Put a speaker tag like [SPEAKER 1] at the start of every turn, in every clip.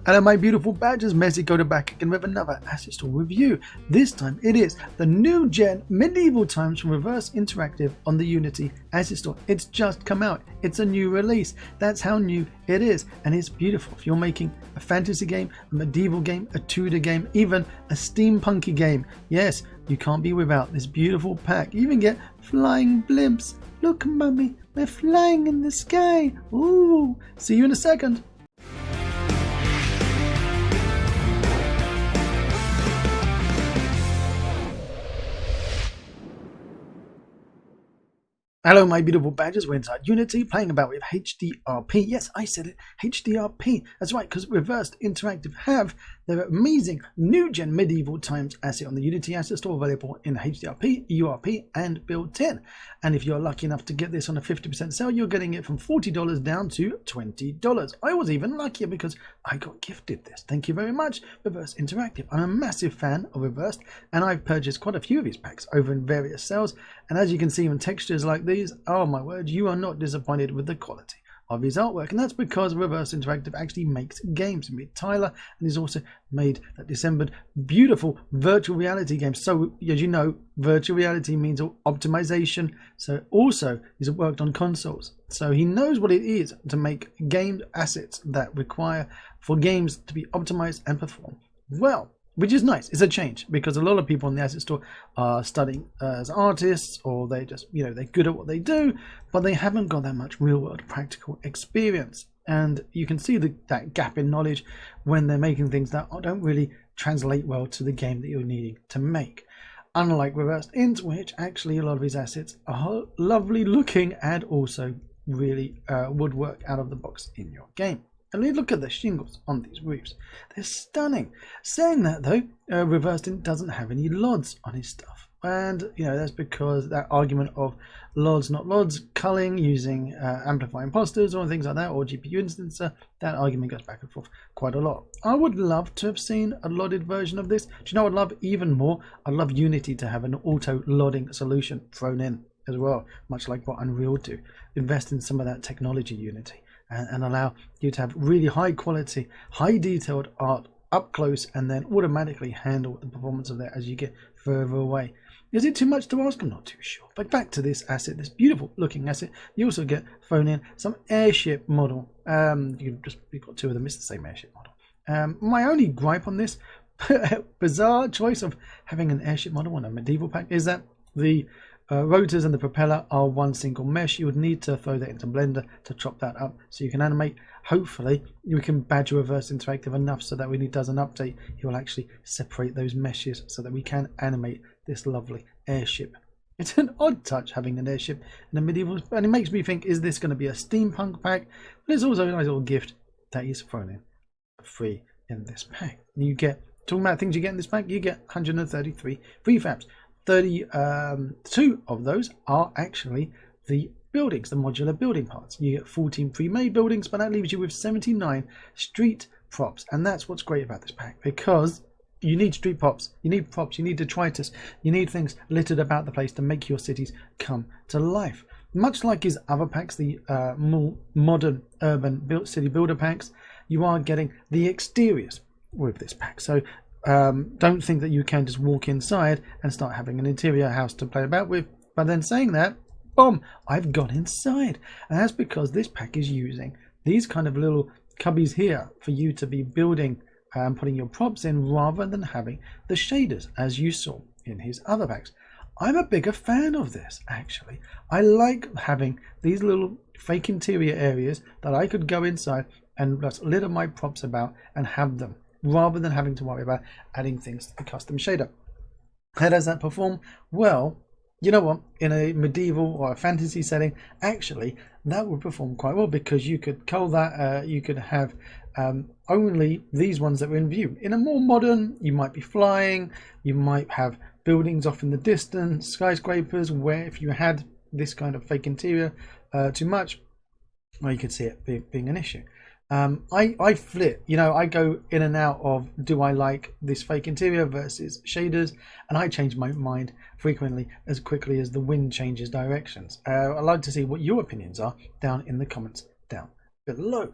[SPEAKER 1] Hello my beautiful badgers, Messi go back again with another asset store review. This time it is the NewGen Medieval Times from Reverse Interactive on the Unity asset store. It's just come out, it's a new release, that's how new it is, and it's beautiful. If you're making a fantasy game, a medieval game, a Tudor game, even a steampunky game, yes, you can't be without this beautiful pack. You even get flying blimps. Look mummy, we're flying in the sky. Ooh, see you in a second. Hello my beautiful badgers, we're inside Unity playing about with HDRP. Yes, I said it, HDRP. That's right, because Reversed Interactive have their amazing NewGen Medieval Times asset on the Unity asset store, available in HDRP, URP and built-in. And if you're lucky enough to get this on a 50% sale, you're getting it from $40 down to $20. I was even luckier because I got gifted this. Thank you very much, Reversed Interactive. I'm a massive fan of Reversed, and I've purchased quite a few of these packs over in various sales. And as you can see, in textures like these, oh my word, you are not disappointed with the quality of his artwork. And that's because Reverse Interactive actually makes games. Meet Tyler, and he's also made that Decembered beautiful virtual reality games. So as you know, virtual reality means optimization. So also he's worked on consoles, so he knows what it is to make game assets that require for games to be optimized and perform well. Which is nice. It's a change, because a lot of people in the asset store are studying as artists, or they just, they're good at what they do, but they haven't got that much real world practical experience. And you can see that gap in knowledge when they're making things that don't really translate well to the game that you're needing to make. Unlike ReversedInt, which actually a lot of his assets are lovely looking and also really would work out of the box in your game. And look at the shingles on these roofs. They're stunning. Saying that though, ReversedInt doesn't have any LODs on his stuff. And that's because that argument of LODs not LODs, culling using amplify imposters or things like that, or GPU instancer, that argument goes back and forth quite a lot. I would love to have seen a LODed version of this. Do you know what I'd love even more? I'd love Unity to have an auto LODing solution thrown in as well, much like what Unreal do. Invest in some of that technology, Unity, and allow you to have really high quality, high detailed art up close, and then automatically handle the performance of that as you get further away. Is it too much to ask? I'm not too sure. But back to this asset, this beautiful looking asset. You also get thrown in some airship model. You've got two of them. It's the same airship model. My only gripe on this bizarre choice of having an airship model on a medieval pack is that the rotors and the propeller are one single mesh. You would need to throw that into Blender to chop that up so you can animate. Hopefully you can badger Reverse Interactive enough so that when he does an update, he will actually separate those meshes so that we can animate this lovely airship. It's an odd touch having an airship in a medieval, and it makes me think, is this going to be a steampunk pack? But it's also a nice little gift that he's thrown in free in this pack. You get, talking about things you get in this pack, you get 133 prefabs. 32 of those are actually the buildings, the modular building parts. You get 14 pre-made buildings, but that leaves you with 79 street props. And that's what's great about this pack, because you need street props, you need detritus, you need things littered about the place to make your cities come to life. Much like his other packs, the more modern urban city builder packs, you are getting the exteriors with this pack. So don't think that you can just walk inside and start having an interior house to play about with. But then saying that, boom, I've gone inside. And that's because this pack is using these kind of little cubbies here for you to be building and putting your props in, rather than having the shaders as you saw in his other packs. I'm a bigger fan of this, actually. I like having these little fake interior areas that I could go inside and just litter my props about and have them, rather than having to worry about adding things to the custom shader. How does that perform? Well, you know what, in a medieval or a fantasy setting, actually that would perform quite well, because you could cull that, you could have only these ones that were in view. In a more modern, you might be flying, you might have buildings off in the distance, skyscrapers, where if you had this kind of fake interior too much, well, you could see it being an issue. I flip, I go in and out of, do I like this fake interior versus shaders, and I change my mind frequently as quickly as the wind changes directions. I'd like to see what your opinions are down in the comments down below.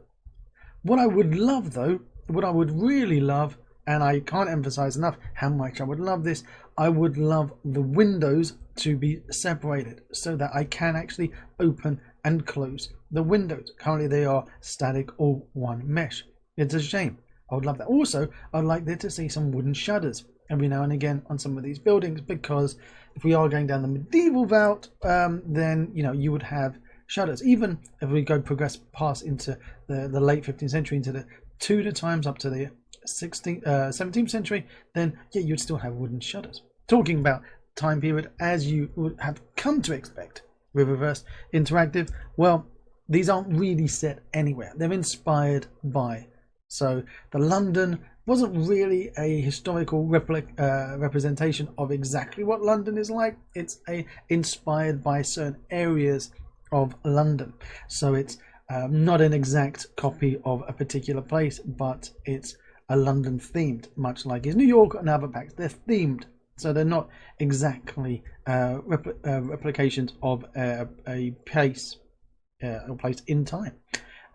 [SPEAKER 1] What I would love though what I would really love, and I can't emphasize enough how much I would love this, I would love the windows to be separated so that I can actually open and close the windows. Currently they are static or one mesh. It's a shame. I would love that. Also, I'd like there to see some wooden shutters every now and again on some of these buildings, because if we are going down the medieval route, then you would have shutters. Even if we progress past into the late 15th century, into the Tudor times, up to the 17th century, then yeah, you'd still have wooden shutters. Talking about time period as you would have come to expect with Reverse Interactive, well, these aren't really set anywhere. They're inspired by. So the London wasn't really a historical representation of exactly what London is like. It's inspired by certain areas of London. So it's not an exact copy of a particular place, but it's a London themed, much like is New York and other packs. They're themed, so they're not exactly replications of a place in time.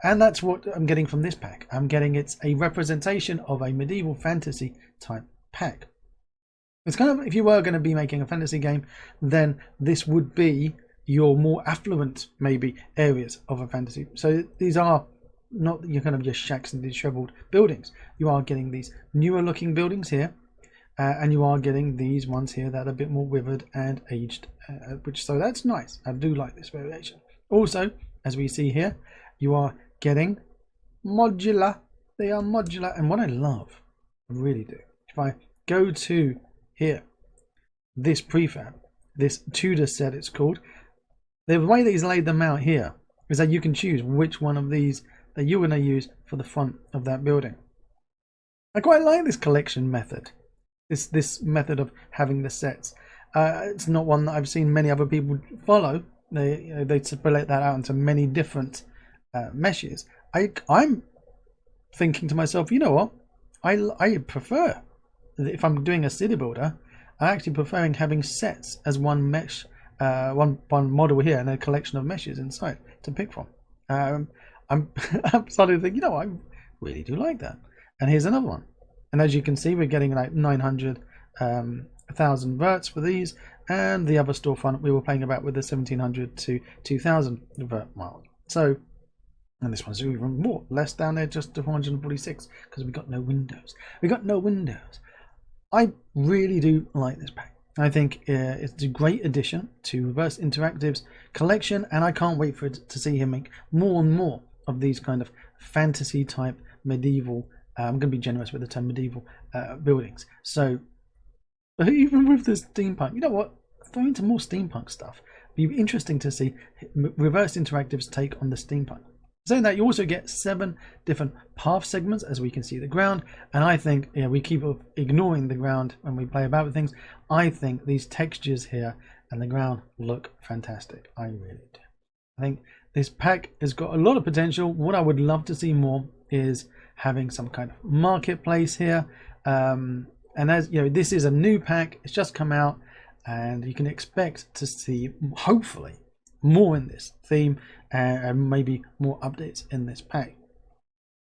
[SPEAKER 1] And that's what I'm getting from this pack. I'm getting it's a representation of a medieval fantasy type pack. It's kind of, if you were going to be making a fantasy game, then this would be your more affluent maybe areas of a fantasy. So these are not your kind of your shacks and disheveled buildings. You are getting these newer looking buildings here, and you are getting these ones here that are a bit more withered and aged, so that's nice. I do like this variation. Also, as we see here, you are getting modular. They are modular, and what I love, I really do, if I go to here, this prefab, this Tudor set it's called, the way that he's laid them out here is that you can choose which one of these that you're going to use for the front of that building. I quite like this collection method, this method of having the sets. It's not one that I've seen many other people follow. They split that out into many different meshes. I'm thinking to myself, you know what, I prefer, if I'm doing a city builder, I actually preferring having sets as one mesh, one model here and a collection of meshes inside to pick from. I'm starting to think, you know, I really do like that. And here's another one, and as you can see, we're getting like 900,000 verts for these, and the other storefront we were playing about with the 1700 to 2000 vert miles. So, and this one's even more, less down there, just to 446, because we got no windows. I really do like this pack. I think it's a great addition to Reverse Interactive's collection, and I can't wait for it to see him make more and more of these kind of fantasy type medieval, I'm going to be generous with the term medieval, buildings. So even with the steampunk, you know what, throw into more steampunk stuff. It'd be interesting to see Reverse Interactive's take on the steampunk. Saying that, you also get 7 different path segments, as we can see the ground, and I think, we keep ignoring the ground when we play about with things. I think these textures here and the ground look fantastic. I really do. I think this pack has got a lot of potential. What I would love to see more is having some kind of marketplace here, and as you know, this is a new pack, it's just come out, and you can expect to see, hopefully, more in this theme, and maybe more updates in this pack.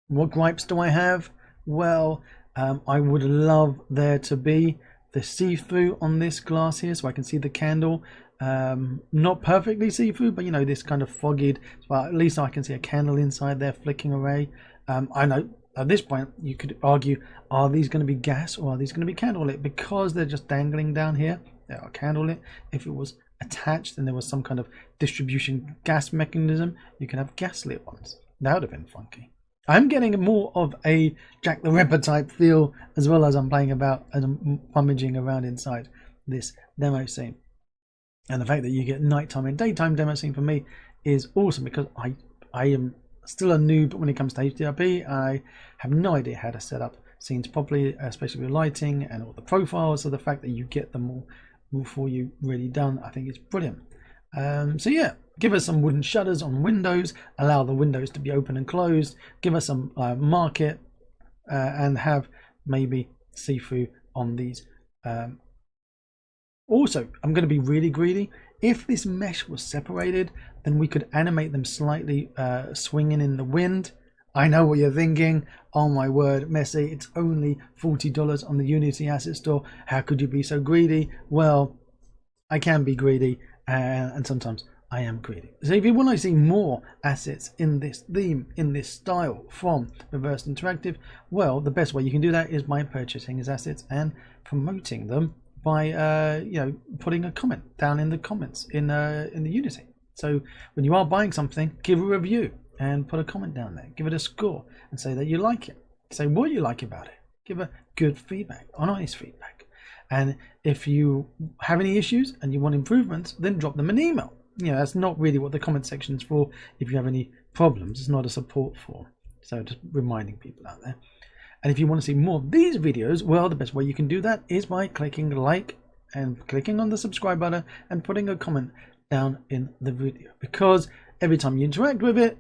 [SPEAKER 1] What gripes do I have? Well, I would love there to be the see-through on this glass here, so I can see the candle. Not perfectly see-through, but you know, this kind of foggied, well, at least I can see a candle inside there flicking away. I know at this point you could argue, are these going to be gas or are these going to be candlelit? Because they're just dangling down here, they are candlelit. If it was attached and there was some kind of distribution gas mechanism, you can have gaslit ones. That would have been funky. I'm getting more of a Jack the Ripper type feel, as well as I'm playing about and rummaging around inside this demo scene. And the fact that you get nighttime and daytime demo scene for me is awesome, because I am still a noob when it comes to HDRP. I have no idea how to set up scenes properly, especially with lighting and all the profiles. So the fact that you get them all before you really done, I think it's brilliant. So yeah, give us some wooden shutters on windows, allow the windows to be open and closed, give us some market, and have maybe see-through on these. Also, I'm going to be really greedy. If this mesh was separated, then we could animate them slightly swinging in the wind. I know what you're thinking. Oh my word, Messi, it's only $40 on the Unity Asset Store. How could you be so greedy? Well, I can be greedy, and sometimes I am greedy. So if you want to see more assets in this theme, in this style from Reverse Interactive, well, the best way you can do that is by purchasing his assets and promoting them by putting a comment down in the comments in the Unity. So when you are buying something, give a review and put a comment down there. Give it a score and say that you like it. Say what you like about it. Give a good feedback, honest feedback. And if you have any issues and you want improvements, then drop them an email. That's not really what the comment section is for. If you have any problems, it's not a support forum. So just reminding people out there. And if you want to see more of these videos, well, the best way you can do that is by clicking like and clicking on the subscribe button and putting a comment down in the video. Because every time you interact with it,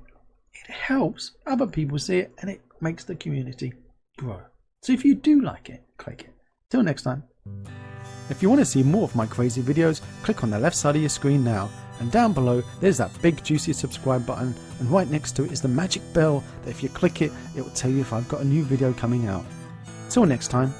[SPEAKER 1] it helps other people see it and it makes the community grow. So if you do like it, click it. Till next time. If you want to see more of my crazy videos, click on the left side of your screen now, and down below there's that big juicy subscribe button, and right next to it is the magic bell that if you click it, it will tell you if I've got a new video coming out. Till next time.